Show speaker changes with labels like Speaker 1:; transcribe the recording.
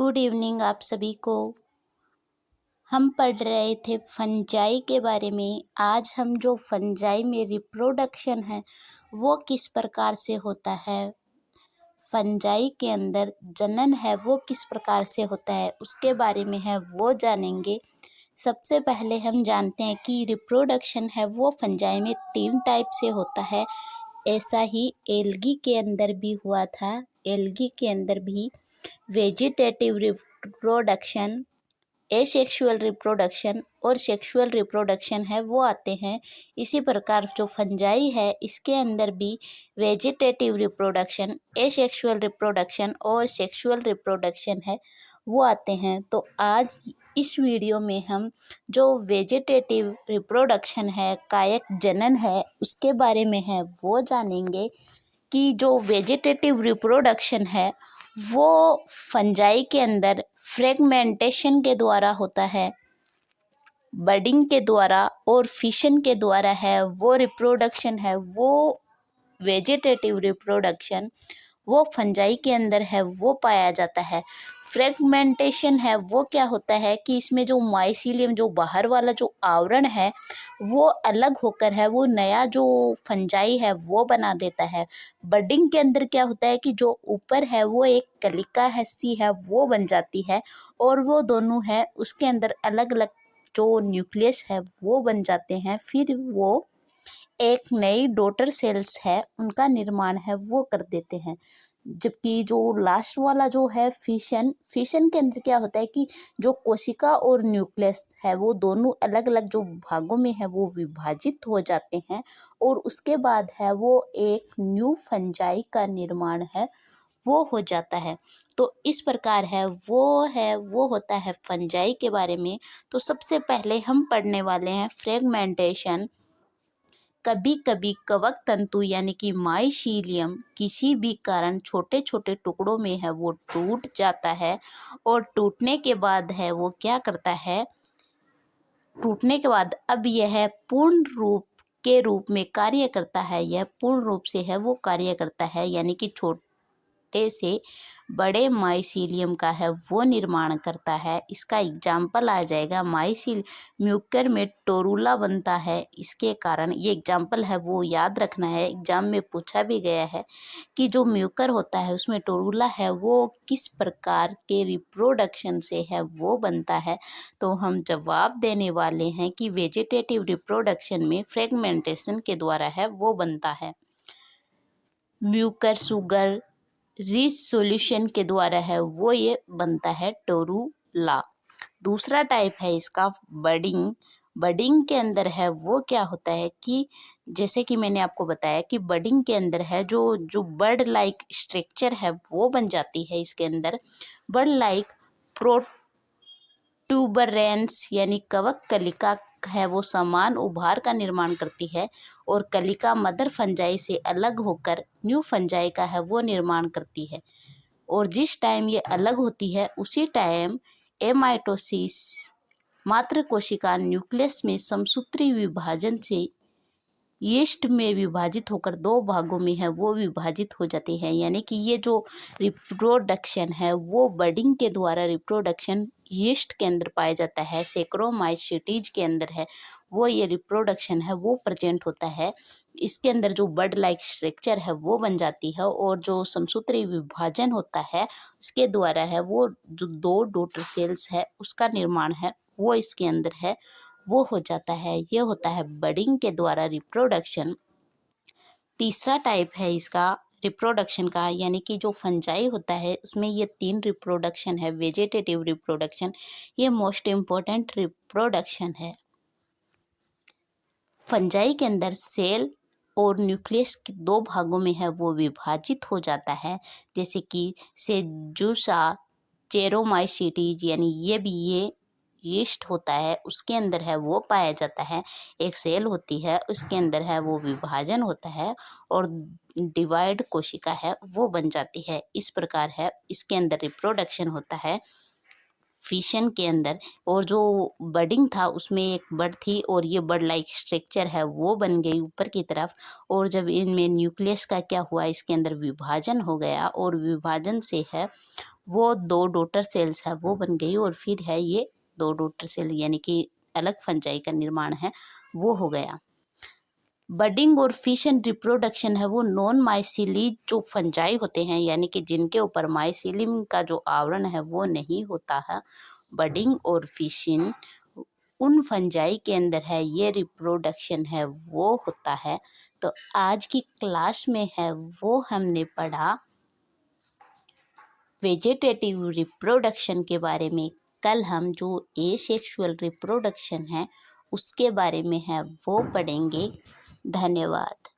Speaker 1: Good evening आप सभी को। हम पढ़ रहे थे फंजाई के बारे में। आज हम जो फंजाई में रिप्रोडक्शन है वो किस प्रकार से होता है, फंजाई के अंदर जनन है वो किस प्रकार से होता है उसके बारे में है वो जानेंगे। सबसे पहले हम जानते हैं कि रिप्रोडक्शन है वो फंजाई में 3 टाइप से होता है। ऐसा ही एल्गी के अंदर भी हुआ था। एल्गी के अंदर भी वेजिटेटिव रिप्रोडक्शन, एसेक्सुअल रिप्रोडक्शन और सेक्सुअल रिप्रोडक्शन है वो आते हैं। इसी प्रकार जो फंजाई है इसके अंदर भी वेजिटेटिव रिप्रोडक्शन, एसेक्सुअल रिप्रोडक्शन और सेक्सुअल रिप्रोडक्शन है वो आते हैं। तो आज इस वीडियो में हम जो वेजिटेटिव रिप्रोडक्शन है, कायक जनन है, उसके बारे में है वो जानेंगे कि जो वेजिटेटिव रिप्रोडक्शन है वो फंजाई के अंदर फ्रेगमेंटेशन के द्वारा होता है, बडिंग के द्वारा और फिशन के द्वारा है। वो रिप्रोडक्शन है वो वेजिटेटिव रिप्रोडक्शन वो फंजाई के अंदर है वो पाया जाता है। फ्रेगमेंटेशन है वो क्या होता है कि इसमें जो माइसीलियम, जो बाहर वाला जो आवरण है वो अलग होकर है वो नया जो फंजाई है वो बना देता है। बडिंग के अंदर क्या होता है कि जो ऊपर है वो एक कलिका सी है वो बन जाती है और वो दोनों है उसके अंदर अलग अलग जो न्यूक्लियस है वो बन जाते हैं। फिर वो एक नई डॉटर सेल्स है उनका निर्माण है वो कर देते हैं। जबकि जो लास्ट वाला जो है फिशन के अंदर क्या होता है कि जो कोशिका और न्यूक्लियस है वो दोनों अलग अलग जो भागों में है वो विभाजित हो जाते हैं और उसके बाद है वो एक न्यू फंजाई का निर्माण है वो हो जाता है। तो इस प्रकार है वो होता है फंजाई के बारे में। तो सबसे पहले हम पढ़ने वाले हैं फ्रेगमेंटेशन। कभी कभी कवक तंतु यानी कि माइसीलियम किसी भी कारण छोटे छोटे टुकड़ों में है वो टूट जाता है और टूटने के बाद है वो क्या करता है, टूटने के बाद अब यह पूर्ण रूप के रूप में कार्य करता है। यह पूर्ण रूप से है वो कार्य करता है यानी कि छोटे से बड़े माइसीलियम का है वो निर्माण करता है। इसका एग्जाम्पल आ जाएगा माइसील म्यूकर में टोरूला बनता है। इसके कारण ये एग्जाम्पल है वो याद रखना है, एग्जाम में पूछा भी गया है कि जो म्यूकर होता है उसमें टोरूला है वो किस प्रकार के रिप्रोडक्शन से है वो बनता है। तो हम जवाब देने वाले हैं कि वेजिटेटिव रिप्रोडक्शन में फ्रेगमेंटेशन के द्वारा है वो बनता है। म्यूकर सुगर रिच सॉल्यूशन के द्वारा है वो ये बनता है टोरूला। दूसरा टाइप है इसका बडिंग। बडिंग के अंदर है वो क्या होता है कि जैसे कि मैंने आपको बताया कि बडिंग के अंदर है जो जो बर्ड लाइक स्ट्रक्चर है वो बन जाती है। इसके अंदर बर्ड लाइक प्रोटूबरेंस यानी कवक कलिका है वो समान उभार का निर्माण करती है और कलिका मदर फंजाई से अलग होकर न्यू फंजाई का है वो निर्माण करती है। और जिस टाइम ये अलग होती है उसी टाइम एमाइटोसिस मात्र कोशिका न्यूक्लियस में समसूत्री विभाजन से यीस्ट में विभाजित होकर 2 भागों में है वो विभाजित हो जाती है। यानी कि ये जो रिप्रोडक्शन है वो बडिंग के द्वारा रिप्रोडक्शन यीस्ट के अंदर पाया जाता है, सेक्रोमाइसीटीज के अंदर है वो ये रिप्रोडक्शन है वो प्रेजेंट होता है। इसके अंदर जो बर्ड लाइक स्ट्रक्चर है वो बन जाती है और जो समसूत्री विभाजन होता है उसके द्वारा है वो जो 2 डॉटर सेल्स है उसका निर्माण है वो इसके अंदर है वो हो जाता है। ये होता है बडिंग के द्वारा रिप्रोडक्शन। तीसरा टाइप है इसका रिप्रोडक्शन का यानी कि जो फंजाई होता है उसमें ये 3 रिप्रोडक्शन है। वेजिटेटिव रिप्रोडक्शन ये मोस्ट इम्पोर्टेंट रिप्रोडक्शन है। फंजाई के अंदर सेल और न्यूक्लियस के 2 भागों में है वो विभाजित हो जाता है। जैसे कि सेजुसा चेरोमाइसीटीज यानी ये यीस्ट होता है उसके अंदर है वो पाया जाता है। एक सेल होती है उसके अंदर है वो विभाजन होता है और डिवाइड कोशिका है वो बन जाती है। इस प्रकार है इसके अंदर रिप्रोडक्शन होता है फिशन के अंदर। और जो बडिंग था उसमें एक बड थी और ये बड लाइक स्ट्रक्चर है वो बन गई ऊपर की तरफ और जब इनमें न्यूक्लियस का क्या हुआ इसके अंदर विभाजन हो गया और विभाजन से है वो 2 डॉटर सेल्स है वो बन गई और फिर है ये 2 डॉटर सेल यानी कि अलग फंजाई का निर्माण है वो हो गया। बडिंग और फिशन रिप्रोडक्शन है वो नॉन माइसिलीज जो फंजाई होते हैं यानी कि जिनके ऊपर माइसिलियम का जो आवरण है वो नहीं होता है। बडिंग और फिशिंग उन फंजाई के अंदर है ये रिप्रोडक्शन है वो होता है। तो आज की क्लास में है वो हमने पढ़ा वेजिटेटिव रिप्रोडक्शन के बारे में। कल हम जो एसेक्सुअल रिप्रोडक्शन है उसके बारे में है वो पढ़ेंगे। धन्यवाद।